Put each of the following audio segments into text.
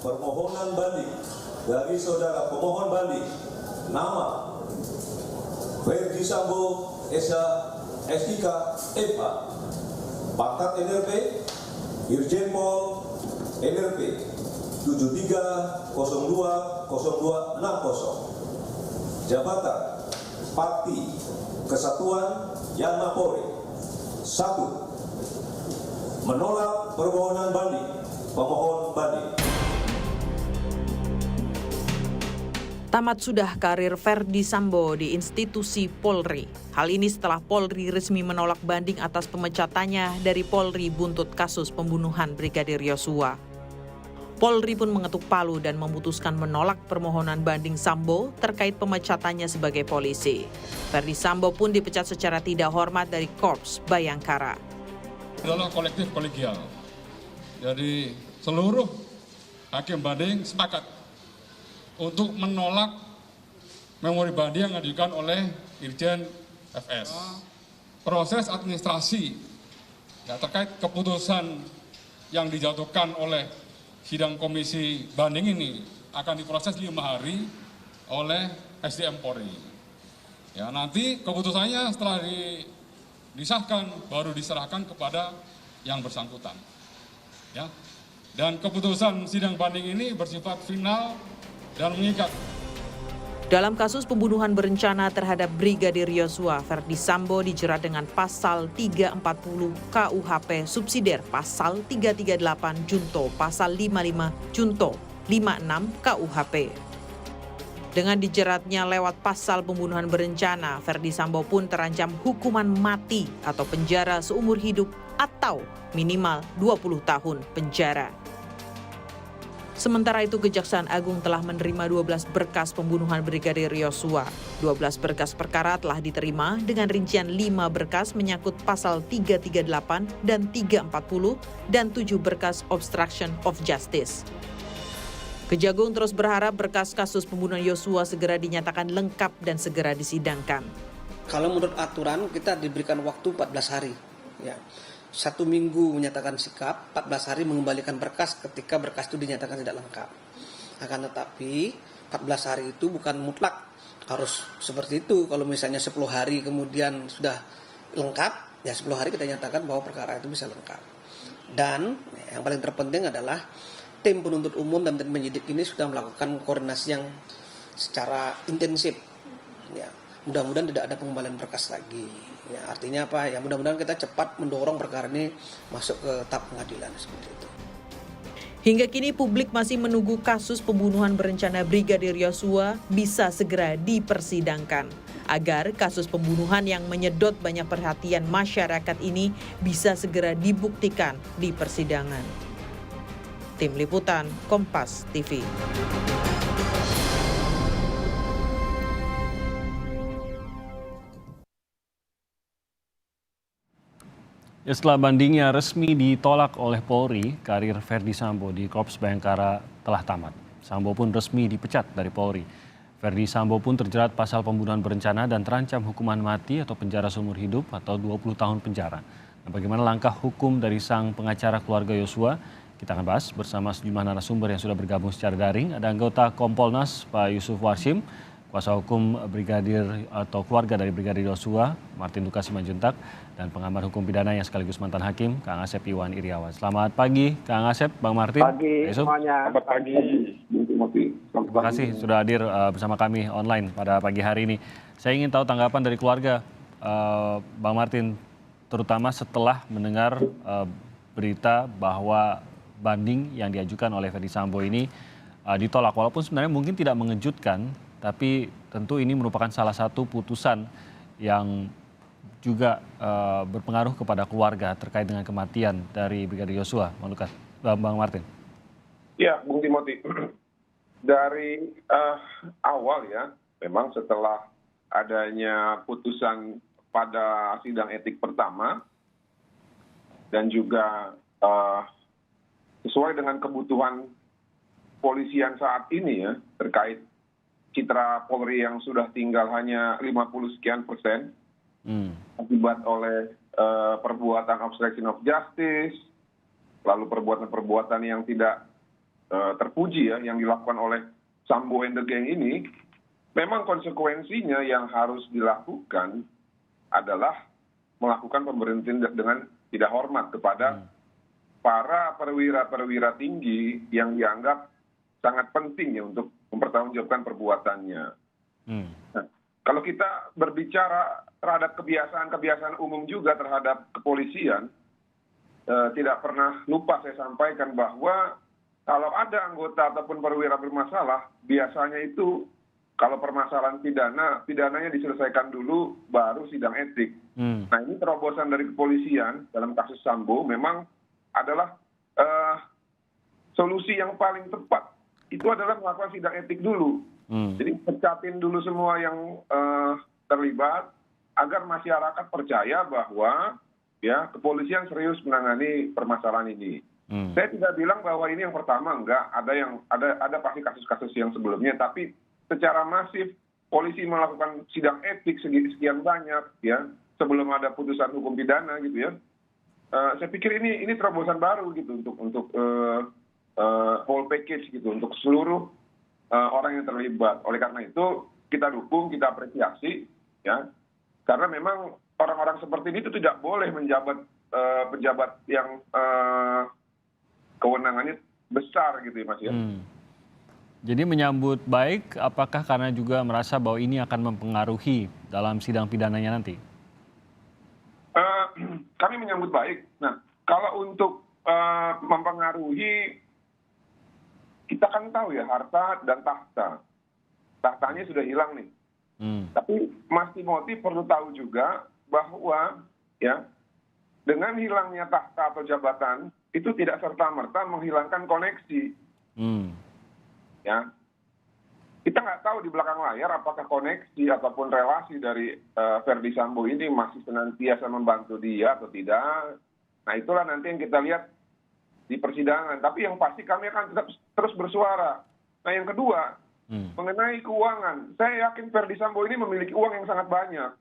Permohonan banding dari saudara pemohon banding nama Ferdi Sambo SIK MH, pangkat NRP Irjen Pol NRP 73020260, jabatan Pakti Kesatuan Yanma Polri. 1. Menolak permohonan banding pemohon banding. Tamat sudah karir Ferdi Sambo di institusi Polri. Hal ini setelah Polri resmi menolak banding atas pemecatannya dari Polri buntut kasus pembunuhan Brigadir Yosua. Polri pun mengetuk palu dan memutuskan menolak permohonan banding Sambo terkait pemecatannya sebagai polisi. Ferdi Sambo pun dipecat secara tidak hormat dari Korps Bayangkara. Adalah kolektif kolegial. Jadi seluruh hakim banding sepakat untuk menolak memori banding yang diajukan oleh Irjen FS. Proses administrasi terkait keputusan yang dijatuhkan oleh sidang komisi banding ini akan diproses 5 hari oleh SDM Polri. Ya, nanti keputusannya setelah disahkan baru diserahkan kepada yang bersangkutan. Ya. Dan keputusan sidang banding ini bersifat final dan mengikat. Dalam kasus pembunuhan berencana terhadap Brigadir Yosua, Ferdi Sambo dijerat dengan pasal 340 KUHP subsidiar, pasal 338 junto, pasal 55 junto, 56 KUHP. Dengan dijeratnya lewat pasal pembunuhan berencana, Ferdi Sambo pun terancam hukuman mati atau penjara seumur hidup atau minimal 20 tahun penjara. Sementara itu, Kejaksaan Agung telah menerima 12 berkas pembunuhan Brigadir Yosua. 12 berkas perkara telah diterima dengan rincian 5 berkas menyangkut pasal 338 dan 340 dan 7 berkas obstruction of justice. Kejagung terus berharap berkas kasus pembunuhan Yosua segera dinyatakan lengkap dan segera disidangkan. Kalau menurut aturan kita diberikan waktu 14 hari. Ya. 1 minggu menyatakan sikap, 14 hari mengembalikan berkas ketika berkas itu dinyatakan tidak lengkap. Akan tetapi 14 hari itu bukan mutlak harus seperti itu. Kalau misalnya 10 hari kemudian sudah lengkap, ya 10 hari kita nyatakan bahwa perkara itu bisa lengkap. Dan yang paling terpenting adalah tim penuntut umum dan tim penyidik ini sudah melakukan koordinasi yang secara intensif. Ya, mudah-mudahan tidak ada pengembalian berkas lagi. Ya, artinya apa? Ya mudah-mudahan kita cepat mendorong perkara ini masuk ke tahap pengadilan seperti itu. Hingga kini publik masih menunggu kasus pembunuhan berencana Brigadir Yosua bisa segera dipersidangkan agar kasus pembunuhan yang menyedot banyak perhatian masyarakat ini bisa segera dibuktikan di persidangan. Tim Liputan Kompas TV. Setelah bandingnya resmi ditolak oleh Polri, karir Ferdi Sambo di Korps Bayangkara telah tamat. Sambo pun resmi dipecat dari Polri. Ferdi Sambo pun terjerat pasal pembunuhan berencana dan terancam hukuman mati atau penjara seumur hidup atau 20 tahun penjara. Nah, bagaimana langkah hukum dari sang pengacara keluarga Yosua? Kita akan bahas bersama sejumlah narasumber yang sudah bergabung secara daring. Ada anggota Kompolnas Pak Yusuf Warsim, kuasa hukum Brigadir atau keluarga dari Brigadir Yosua, Martin Lukasi Manjuntak, dan pengamat hukum pidana yang sekaligus mantan hakim, Kang Asep Iwan Iriawan. Selamat pagi, Kang Asep, Bang Martin. Pagi semuanya. Selamat pagi. Terima kasih sudah hadir bersama kami online pada pagi hari ini. Saya ingin tahu tanggapan dari keluarga Bang Martin, terutama setelah mendengar berita bahwa banding yang diajukan oleh Ferdi Sambo ini ditolak. Walaupun sebenarnya mungkin tidak mengejutkan, tapi tentu ini merupakan salah satu putusan yang juga berpengaruh kepada keluarga terkait dengan kematian dari Brigadir Yosua. Bang Martin. Ya, Bung Timothy. Dari awal ya, memang setelah adanya putusan pada sidang etik pertama dan juga sesuai dengan kebutuhan polisian saat ini ya, terkait citra Polri yang sudah tinggal hanya 50 sekian persen akibat oleh perbuatan obstruction of justice, lalu perbuatan-perbuatan yang tidak terpuji ya yang dilakukan oleh Sambo and the Gang ini, memang konsekuensinya yang harus dilakukan adalah melakukan pemberhentian dengan tidak hormat kepada para perwira-perwira tinggi yang dianggap sangat penting ya untuk mempertanggungjawabkan perbuatannya. Nah, kalau kita berbicara terhadap kebiasaan-kebiasaan umum juga terhadap kepolisian, tidak pernah lupa saya sampaikan bahwa kalau ada anggota ataupun perwira bermasalah, biasanya itu kalau permasalahan pidananya diselesaikan dulu, baru sidang etik. Nah, ini terobosan dari kepolisian dalam kasus Sambo memang adalah solusi yang paling tepat. Itu adalah melakukan sidang etik dulu. Jadi pecatin dulu semua yang terlibat agar masyarakat percaya bahwa ya kepolisian serius menangani permasalahan ini. Saya tidak bilang bahwa ini yang pertama, enggak. Ada pasti kasus-kasus yang sebelumnya, tapi secara masif polisi melakukan sidang etik sekian banyak ya sebelum ada putusan hukum pidana gitu ya. Saya pikir ini terobosan baru gitu untuk whole package gitu untuk seluruh orang yang terlibat. Oleh karena itu kita dukung, kita apresiasi ya. Karena memang orang-orang seperti ini itu tidak boleh menjabat pejabat yang kewenangannya besar gitu ya Mas ya. Jadi menyambut baik, apakah karena juga merasa bahwa ini akan mempengaruhi dalam sidang pidananya nanti? Kami menyambut baik. Nah, kalau untuk mempengaruhi, kita kan tahu ya harta dan tahta. Tahtanya sudah hilang nih. Tapi Mas Timothy perlu tahu juga bahwa ya dengan hilangnya tahta atau jabatan itu tidak serta-merta menghilangkan koneksi. Ya, kita nggak tahu di belakang layar apakah koneksi ataupun relasi dari Ferdy Sambo ini masih senantiasa membantu dia atau tidak. Nah itulah nanti yang kita lihat di persidangan. Tapi yang pasti kami akan tetap terus bersuara. Nah yang kedua, mengenai keuangan, saya yakin Ferdy Sambo ini memiliki uang yang sangat banyak.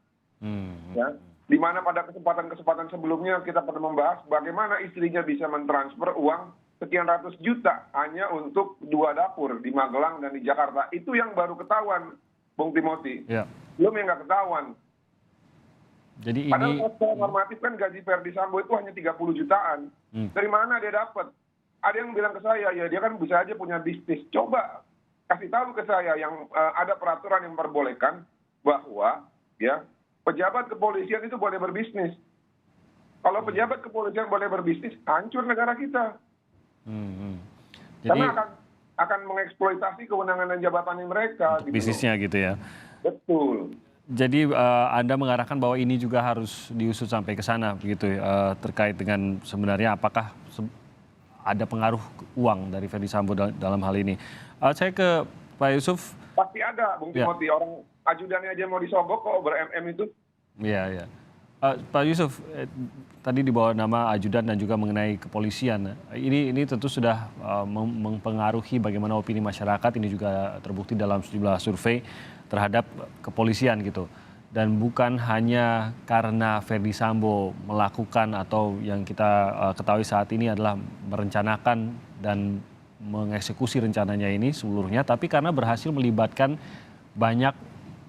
Ya, di mana pada kesempatan-kesempatan sebelumnya kita pernah membahas bagaimana istrinya bisa mentransfer uang sekian ratus juta hanya untuk 2 dapur di Magelang dan di Jakarta. Itu yang baru ketahuan, Bung Timothy. Ya. Belum yang nggak ketahuan. Jadi Padahal ini secara normatif kan gaji Ferdy Sambo itu hanya 30 jutaan. Dari mana dia dapat? Ada yang bilang ke saya, ya dia kan bisa aja punya bisnis. Coba kasih tahu ke saya yang ada peraturan yang memperbolehkan bahwa ya pejabat kepolisian itu boleh berbisnis. Kalau pejabat kepolisian boleh berbisnis, hancur negara kita. Jadi Karena akan mengeksploitasi kewenangan dan jabatan mereka. Gitu bisnisnya gitu ya. Betul. Jadi Anda mengarahkan bahwa ini juga harus diusut sampai ke sana begitu ya, terkait dengan sebenarnya apakah ada pengaruh uang dari Ferdy Sambo dalam hal ini. Saya ke Pak Yusuf. Pasti ada, Bung Timothy. Orang ajudannya aja mau disogok kok ber-MM itu. Iya, iya. Pak Yusuf, tadi dibawa nama ajudan dan juga mengenai kepolisian. Ini tentu sudah mempengaruhi bagaimana opini masyarakat. Ini juga terbukti dalam sejumlah survei terhadap kepolisian gitu. Dan bukan hanya karena Ferdy Sambo melakukan atau yang kita ketahui saat ini adalah merencanakan dan mengeksekusi rencananya ini seluruhnya, tapi karena berhasil melibatkan banyak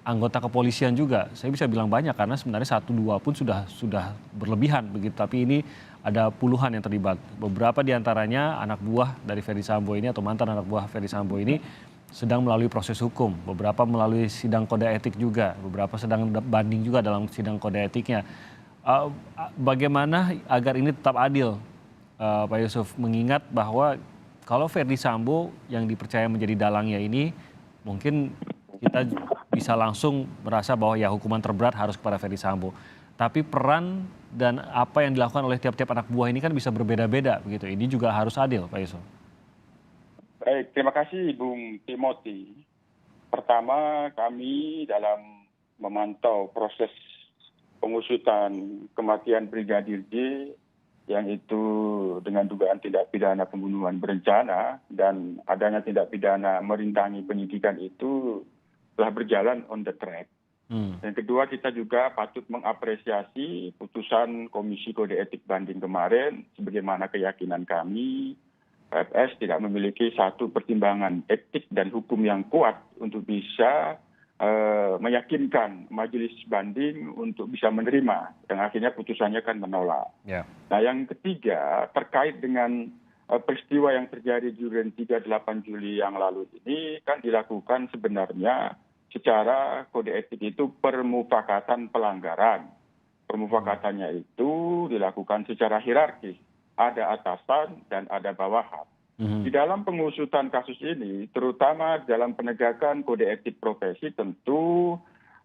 anggota kepolisian juga. Saya bisa bilang banyak karena sebenarnya 1-2 pun sudah berlebihan begitu. Tapi ini ada puluhan yang terlibat. Beberapa diantaranya anak buah dari Ferdy Sambo ini atau mantan anak buah Ferdy Sambo ini sedang melalui proses hukum. Beberapa melalui sidang kode etik juga. Beberapa sedang banding juga dalam sidang kode etiknya. Bagaimana agar ini tetap adil, Pak Yusuf? Mengingat bahwa kalau Ferdy Sambo yang dipercaya menjadi dalangnya ini mungkin kita bisa langsung merasa bahwa ya hukuman terberat harus kepada Ferdy Sambo. Tapi peran dan apa yang dilakukan oleh tiap-tiap anak buah ini kan bisa berbeda-beda begitu. Ini juga harus adil, Pak Yusuf. Baik, terima kasih Bung Timothy. Pertama, kami dalam memantau proses pengusutan kematian Brigadir J yang itu dengan dugaan tindak pidana pembunuhan berencana dan adanya tindak pidana merintangi penyidikan itu telah berjalan on the track. Yang kedua, kita juga patut mengapresiasi putusan Komisi Kode Etik Banding kemarin, sebagaimana keyakinan kami PFS tidak memiliki satu pertimbangan etik dan hukum yang kuat untuk bisa meyakinkan majelis banding untuk bisa menerima, dan akhirnya putusannya kan menolak. Ya. Nah, yang ketiga terkait dengan peristiwa yang terjadi di Duren 38 Juli yang lalu ini kan dilakukan sebenarnya secara kode etik itu permufakatan pelanggaran. Permufakatannya itu dilakukan secara hierarkis, ada atasan dan ada bawahan. Di dalam pengusutan kasus ini, terutama dalam penegakan kode etik profesi, tentu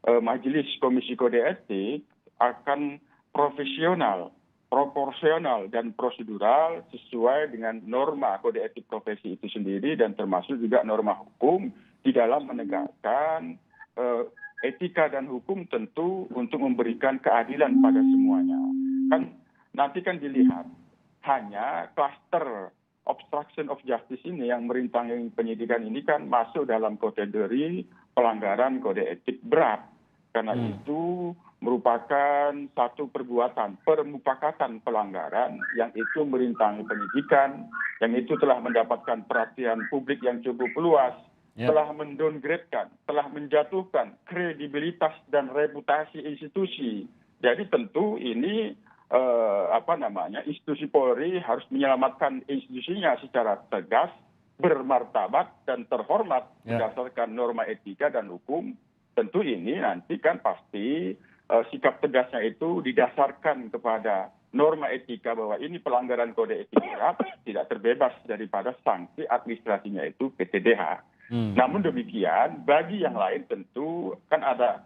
Majelis Komisi Kode Etik akan profesional, proporsional, dan prosedural sesuai dengan norma kode etik profesi itu sendiri dan termasuk juga norma hukum di dalam menegakkan etika dan hukum tentu untuk memberikan keadilan pada semuanya. Kan nanti kan dilihat hanya klaster obstruction of justice ini yang merintangi penyidikan ini kan masuk dalam kategori pelanggaran kode etik berat. Karena itu merupakan satu perbuatan permufakatan pelanggaran yang itu merintangi penyidikan, yang itu telah mendapatkan perhatian publik yang cukup luas, telah mendowngrade-kan, telah menjatuhkan kredibilitas dan reputasi institusi. Jadi tentu ini institusi Polri harus menyelamatkan institusinya secara tegas, bermartabat dan terhormat berdasarkan norma etika dan hukum. Tentu ini nanti kan pasti sikap tegasnya itu didasarkan kepada norma etika bahwa ini pelanggaran kode etik berat, tidak terbebas daripada sanksi administrasinya itu PTDH. Namun demikian, bagi yang lain tentu kan ada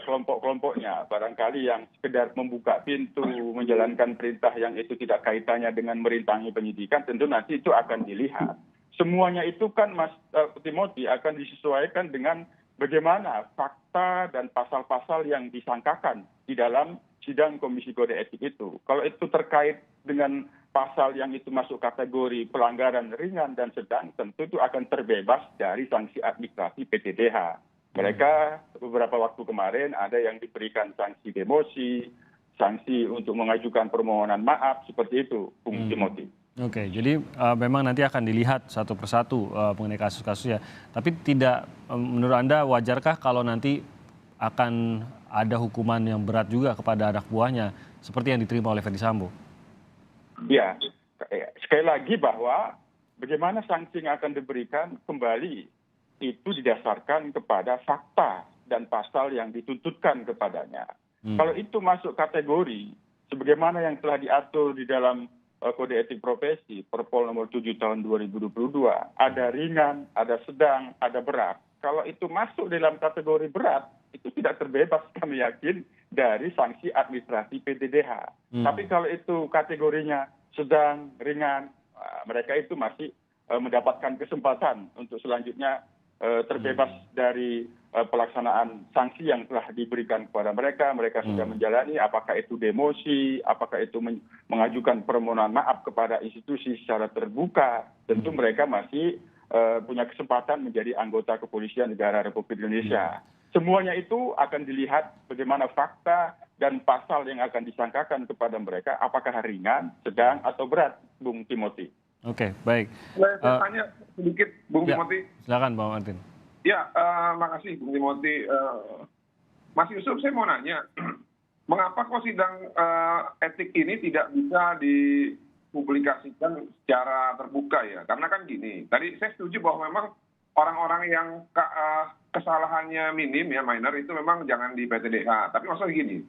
kelompok-kelompoknya. Barangkali yang sekedar membuka pintu, menjalankan perintah yang itu tidak kaitannya dengan merintangi penyidikan, tentu nanti itu akan dilihat. Semuanya itu kan Mas Timothy akan disesuaikan dengan bagaimana fakta dan pasal-pasal yang disangkakan di dalam sidang Komisi Kode Etik itu. Kalau itu terkait dengan pasal yang itu masuk kategori pelanggaran ringan dan sedang, tentu itu akan terbebas dari sanksi administrasi PTDH. Mereka beberapa waktu kemarin ada yang diberikan sanksi demosi, sanksi untuk mengajukan permohonan maaf, seperti itu, Bung Timothy. Oke, jadi memang nanti akan dilihat satu persatu mengenai kasus-kasusnya. Tapi tidak, menurut Anda wajarkah kalau nanti akan ada hukuman yang berat juga kepada anak buahnya, seperti yang diterima oleh Ferdy Sambo? Ya, sekali lagi bahwa bagaimana sanksi yang akan diberikan kembali itu didasarkan kepada fakta dan pasal yang dituntutkan kepadanya. Kalau itu masuk kategori sebagaimana yang telah diatur di dalam Kode Etik Profesi Perpol nomor 7 tahun 2022, ada ringan, ada sedang, ada berat. Kalau itu masuk dalam kategori berat, itu tidak terbebas kami yakin dari sanksi administrasi PTDH. Tapi kalau itu kategorinya sedang, ringan, mereka itu masih mendapatkan kesempatan untuk selanjutnya terbebas dari pelaksanaan sanksi yang telah diberikan kepada mereka. Mereka sudah menjalani, apakah itu demosi, apakah itu mengajukan permohonan maaf kepada institusi secara terbuka. Tentu mereka masih punya kesempatan menjadi anggota kepolisian negara Republik Indonesia. Semuanya itu akan dilihat bagaimana fakta dan pasal yang akan disangkakan kepada mereka, apakah ringan, sedang, atau berat, Bung Timothy. Oke, baik. Saya tanya sedikit, Bung Timothy. Silakan, Bang Martin. Ya, makasih Bung Timothy. Mas Yusuf, saya mau nanya, mengapa kok sidang etik ini tidak bisa dipublikasikan secara terbuka ya? Karena kan gini, tadi saya setuju bahwa memang orang-orang yang kesalahannya minim ya, minor, itu memang jangan di PTDH. Tapi maksudnya gini,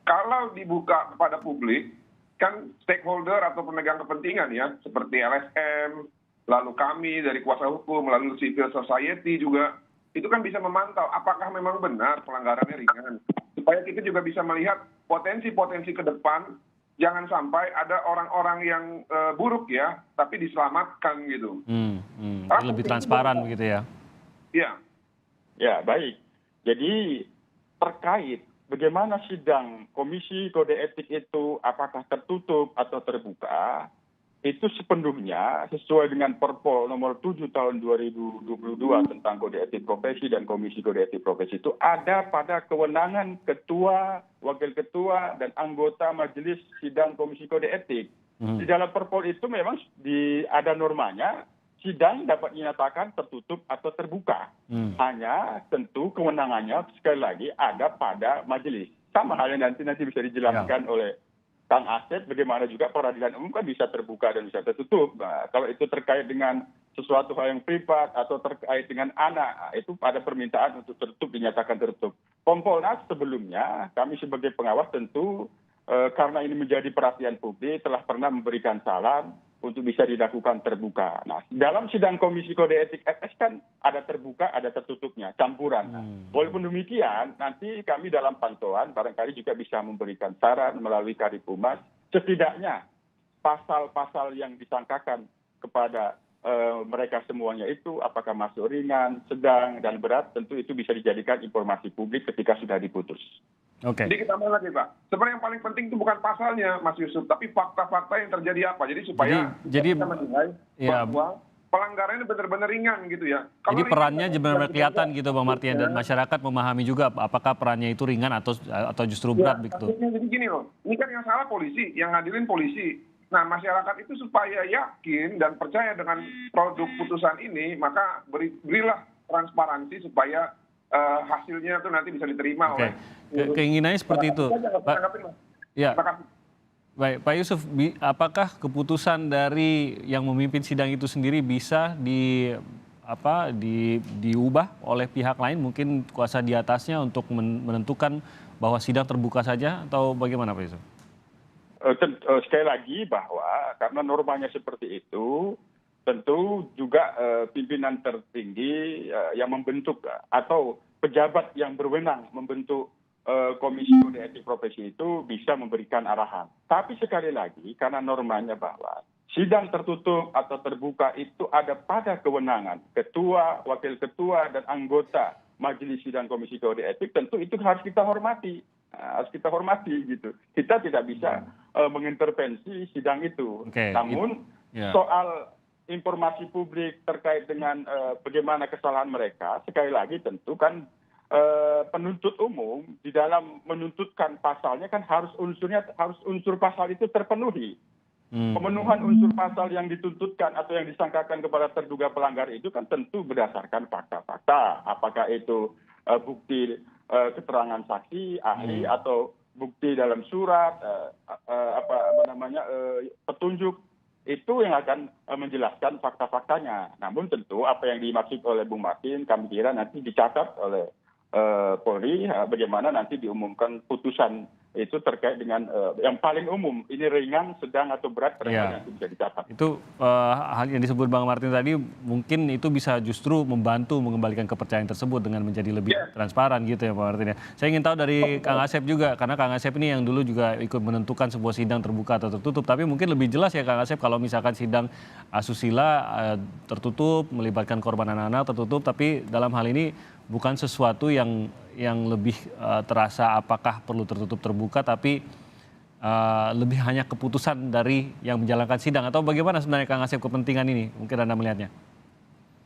kalau dibuka kepada publik, kan stakeholder atau pemegang kepentingan ya, seperti LSM, lalu kami dari kuasa hukum, lalu civil society juga, itu kan bisa memantau apakah memang benar pelanggarannya ringan. Supaya kita juga bisa melihat potensi-potensi ke depan, jangan sampai ada orang-orang yang buruk ya, tapi diselamatkan gitu. Lebih transparan begitu ya? Iya. Ya, baik. Jadi terkait bagaimana sidang Komisi Kode Etik itu apakah tertutup atau terbuka, itu sepenuhnya sesuai dengan Perpol nomor 7 tahun 2022 tentang Kode Etik Profesi dan Komisi Kode Etik Profesi itu ada pada kewenangan ketua, wakil ketua, dan anggota majelis sidang Komisi Kode Etik. Di dalam Perpol itu memang ada normanya sidang dapat dinyatakan tertutup atau terbuka. Hanya tentu kewenangannya sekali lagi ada pada majelis. Sama halnya nanti bisa dijelaskan oleh Kang Asep, bagaimana juga peradilan umum kan bisa terbuka dan bisa tertutup. Nah, kalau itu terkait dengan sesuatu hal yang privat atau terkait dengan anak, itu ada permintaan untuk tertutup, dinyatakan tertutup. Kompolnas sebelumnya, kami sebagai pengawas tentu karena ini menjadi perhatian publik, telah pernah memberikan saran untuk bisa dilakukan terbuka. Nah, dalam sidang Komisi Kode Etik FS kan ada terbuka, ada tertutupnya, campuran. Walaupun demikian, nanti kami dalam pantauan barangkali juga bisa memberikan saran melalui Kadif Humas, setidaknya pasal-pasal yang disangkakan kepada mereka semuanya itu apakah masuk ringan, sedang, dan berat, tentu itu bisa dijadikan informasi publik ketika sudah diputus. Jadi kita mulai lagi Pak. Sebenarnya yang paling penting itu bukan pasalnya Mas Yusuf, tapi fakta-fakta yang terjadi apa. Jadi supaya kita menilai bahwa pelanggaran ini benar-benar ringan gitu ya. Jadi perannya benar-benar kelihatan gitu Bang Martin, dan masyarakat memahami juga apakah perannya itu ringan atau justru berat begitu. Jadi gini loh, ini kan yang salah polisi, yang ngadilin polisi. Nah, masyarakat itu supaya yakin dan percaya dengan produk putusan ini, maka berilah transparansi supaya hasilnya itu nanti bisa diterima oleh. Keinginannya seperti itu. Ya. Baik, Pak Yusuf, apakah keputusan dari yang memimpin sidang itu sendiri bisa diubah oleh pihak lain, mungkin kuasa di atasnya untuk menentukan bahwa sidang terbuka saja, atau bagaimana Pak Yusuf? Sekali lagi bahwa karena normanya seperti itu, tentu juga pimpinan tertinggi yang membentuk atau pejabat yang berwenang membentuk Komisi Kode Etik Profesi itu bisa memberikan arahan. Tapi sekali lagi karena normanya bahwa sidang tertutup atau terbuka itu ada pada kewenangan ketua, wakil ketua, dan anggota Majelis Sidang Komisi Kode Etik, tentu itu harus kita hormati. Harus kita hormati gitu. Kita tidak bisa mengintervensi sidang itu. Namun soal informasi publik terkait dengan bagaimana kesalahan mereka, sekali lagi tentu kan penuntut umum di dalam menuntutkan pasalnya kan harus unsur pasal itu terpenuhi. Pemenuhan unsur pasal yang dituntutkan atau yang disangkakan kepada terduga pelanggar itu kan tentu berdasarkan fakta-fakta. Apakah itu bukti keterangan saksi, ahli, atau bukti dalam surat, petunjuk, itu yang akan menjelaskan fakta-faktanya. Namun tentu apa yang dimaksud oleh Bung Martin, kami kira nanti dicatat oleh Polri, bagaimana nanti diumumkan putusan itu terkait dengan yang paling umum, ini ringan, sedang, atau berat, nanti bisa dicatat. Itu hal yang disebut Bang Martin tadi, mungkin itu bisa justru membantu mengembalikan kepercayaan tersebut dengan menjadi lebih transparan gitu ya Pak Martin ya. Saya ingin tahu dari Kang Asep juga, karena Kang Asep ini yang dulu juga ikut menentukan sebuah sidang terbuka atau tertutup, tapi mungkin lebih jelas ya Kang Asep kalau misalkan sidang asusila tertutup, melibatkan korban anak-anak tertutup, tapi dalam hal ini bukan sesuatu yang lebih terasa apakah perlu tertutup terbuka, tapi lebih hanya keputusan dari yang menjalankan sidang, atau bagaimana sebenarnya Kang Asep kepentingan ini? Mungkin Anda melihatnya.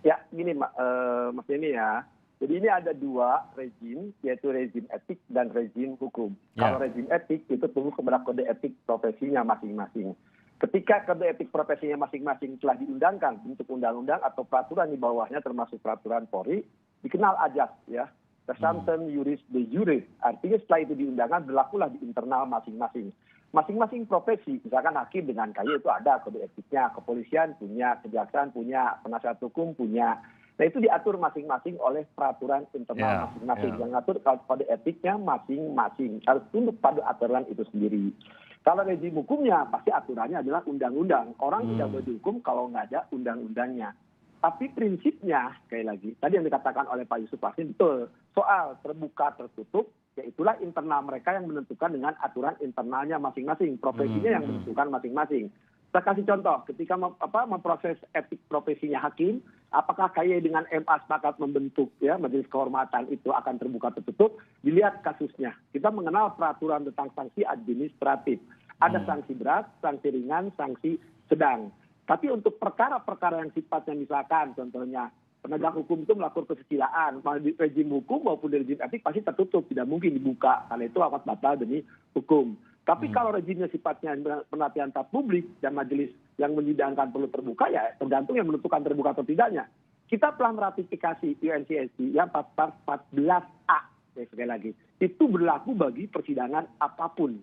Ya, gini Mas Denny ya. Jadi ini ada dua rezim, yaitu rezim etik dan rezim hukum. Kalau rezim etik itu tunggu kepada kode etik profesinya masing-masing. Ketika kode etik profesinya masing-masing telah diundangkan bentuk undang-undang atau peraturan di bawahnya termasuk peraturan Polri, dikenal ajas ya, presumption juris de jure. Artinya setelah itu diundangkan berlakulah di internal masing-masing. Masing-masing profesi, misalkan hakim dengan KY itu ada kode etiknya, kepolisian punya, kejaksaan punya, penasihat hukum punya. Nah itu diatur masing-masing oleh peraturan internal masing-masing. Yang ngatur kode etiknya masing-masing. Harus tunduk pada aturan itu sendiri. Kalau rezim hukumnya pasti aturannya adalah undang-undang. Orang tidak boleh dihukum kalau nggak ada undang-undangnya. Tapi prinsipnya, sekali lagi, tadi yang dikatakan oleh Pak Yusuf pasti betul. Soal terbuka tertutup, ya itulah internal mereka yang menentukan dengan aturan internalnya masing-masing. Profesinya yang menentukan masing-masing. Saya kasih contoh, ketika memproses etik profesinya hakim, apakah KY dengan MA sepakat membentuk ya majelis kehormatan itu akan terbuka tertutup, dilihat kasusnya. Kita mengenal peraturan tentang sanksi administratif. Ada sanksi berat, sanksi ringan, sanksi sedang. Tapi untuk perkara-perkara yang sifatnya misalkan contohnya penegak hukum itu melakukan kesusilaan, rezim hukum maupun rezim etik pasti tertutup, tidak mungkin dibuka karena itu akan batal demi hukum. Tapi kalau rejimnya sifatnya penelitian tahap publik dan majelis yang menyidangkan perlu terbuka, ya tergantung yang menentukan terbuka atau tidaknya. Kita telah meratifikasi UNCSD yang pasal 14A, ya sekali lagi. Itu berlaku bagi persidangan apapun.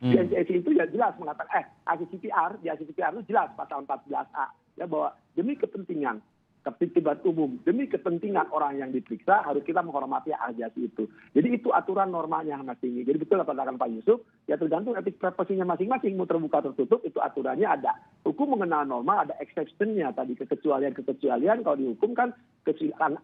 UNCSD itu ya jelas mengatakan, di ACCPR itu jelas pasal 14A, ya bahwa demi kepentingan ketertiban umum, demi kepentingan orang yang diperiksa harus kita menghormati asasi itu. Jadi itu aturan normanya Mas Tinggi. Jadi betul apa katakan Pak Yusuf, ya tergantung etik profesinya masing-masing, mau terbuka tertutup itu aturannya ada. Hukum mengenal norma, ada exception-nya tadi, kekecualian kalau dihukum kan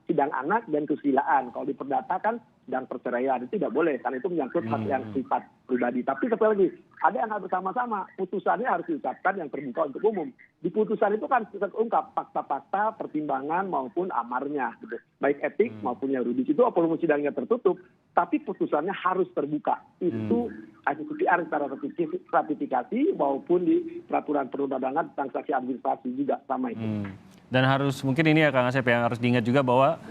sidang anak dan kesusilaan. Kalau di perdata kan sidang perceraian, itu tidak boleh karena itu menyangkut hak yang sifat pribadi. Tapi sekali lagi, ada yang harus bersama-sama, putusannya harus diucapkan yang terbuka untuk umum. Di putusan itu kan terungkap fakta-fakta, pertimbangan maupun amarnya, gitu. Baik etik maupun yuridis itu walaupun sidangnya tertutup, tapi putusannya harus terbuka. Itu ACCPR secara ratifikasi maupun di peraturan perundang-undangan tentang saksi administrasi juga sama itu. Dan harus mungkin ini ya Kang Asep yang harus diingat juga bahwa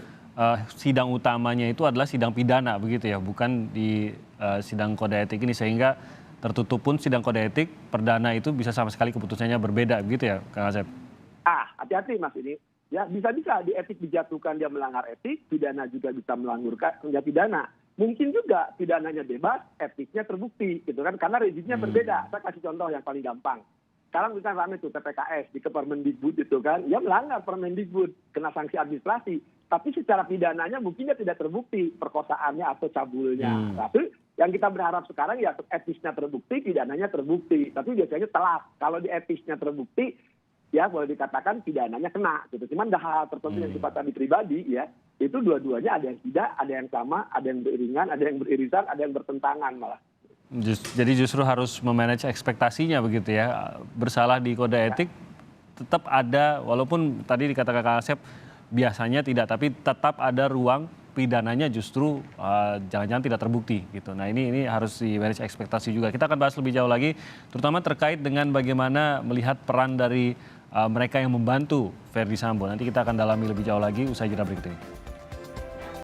sidang utamanya itu adalah sidang pidana begitu ya, bukan di sidang kode etik ini, sehingga tertutup pun sidang kode etik perdana itu bisa sama sekali keputusannya berbeda begitu ya Kang Asep. Hati-hati Mas ini. Ya bisa-bisa di etik dijatuhkan dia melanggar etik, pidana juga bisa melanggar pidana. Mungkin juga pidananya bebas, etiknya terbukti gitu kan, karena rezimnya berbeda. Saya kasih contoh yang paling gampang. Sekarang misalnya rame itu TPKS di Permendikbud itu kan, dia melanggar Permendikbud, kena sanksi administrasi. Tapi secara pidananya mungkin dia tidak terbukti perkosaannya atau cabulnya. Tapi yang kita berharap sekarang ya etisnya terbukti, pidananya terbukti. Tapi biasanya telat. Kalau di etisnya terbukti, ya boleh dikatakan pidananya kena gitu. Cuman ada hal tertentu yang sifatnya pribadi ya, itu dua-duanya ada yang tidak, ada yang sama, ada yang beriringan, ada yang beririsan, ada yang bertentangan malah. Jadi justru harus memanage ekspektasinya begitu ya. Bersalah di kode etik tetap ada, walaupun tadi dikatakan Kang Asep biasanya tidak, tapi tetap ada ruang pidananya justru jangan-jangan tidak terbukti gitu. Nah ini harus di manage ekspektasi juga. Kita akan bahas lebih jauh lagi, terutama terkait dengan bagaimana melihat peran dari mereka yang membantu Ferdy Sambo. Nanti kita akan dalami lebih jauh lagi usai jeda berikut ini.